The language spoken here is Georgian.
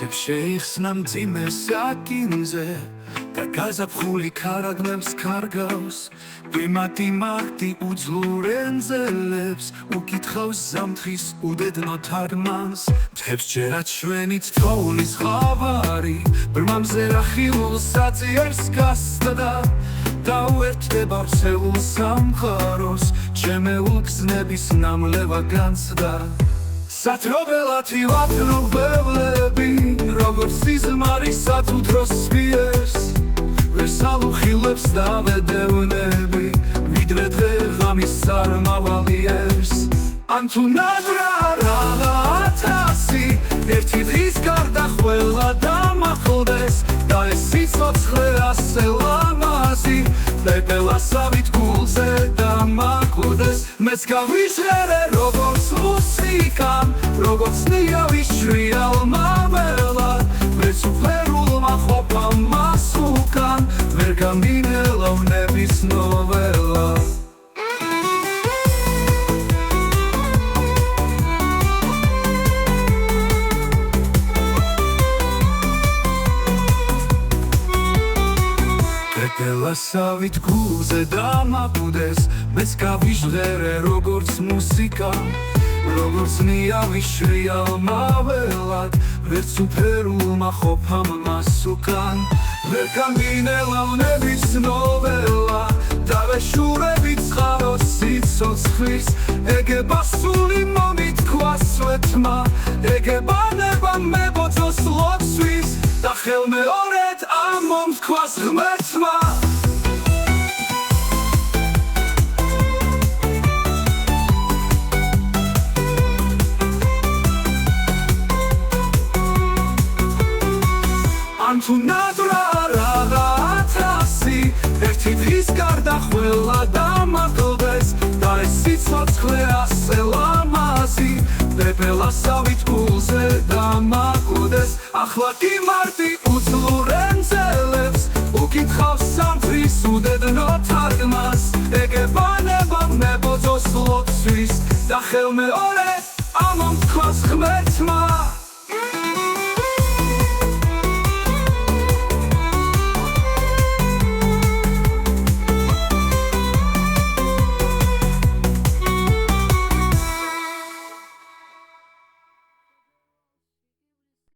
შეიხსნა მძიმე საკინზე და გაზაფხული ქარაგნებს კარგავს ვიმატი მაგდი უძლურ ენძელებს უკითხავს ზამთრის უდედნო თარგმანს მთებს ჯერათ ჩვენით თოვლის ხავარი ბრმამზე რახილულ საძიერს გასცდა დაუერთდება ვრცელულ სამყაროს ჩემეულ გზნების ნამლევა განცდა სატრობელათი ვაფრობებლები როგორც სიზმარისად უდროს სპიერს ვერსალუხილებს დავედევნები ვიდრე დღეღამის სარმავალიერს ან თუნდაც რა ათასი ერთი დღის გარდა ყველა დამახლდეს და ეს სიცოცხლე ასე ლამაზი პეპელასავით გულზე დამაკვდეს მეც გავიჟღერე როგორც მუსიკამ როგორც ნიავი შრიალმა ველად მეც უფერულმა ყოფამ მას უკან ვერ გამინელოვნების ნოველა პეპელასავით გულზე დამაკვდეს მეც გავიჟღერე როგორც მუსიკამ როგორც ნიავი შრიალმა ველად ვერც უფერულმა ყოფამ მას უკან ვერ გამინელოვნების ნოველა დავეშურებით წყაროს სიცოცხლის ეგება სული მომითქვა სვეტმა ეგება ნება მებოძოს ლოცვის და ხელმეორედ ამომთქვას ღმერთმა ან თუნდაც რა ათასი ერთი დღის გარდა ყველა დამაკვდეს და ეს სიცოცხლე ასე ლამაზი პეპელასავით გულზე დამაკვდეს ახლა კი მარტი უძლურ ენძელებს უკითხავს ზამთრის უდედნო თარგმანს ეგება ნება მებოძოს ლოცვის და ხელმეორედ ამომთქვას ღმერთმა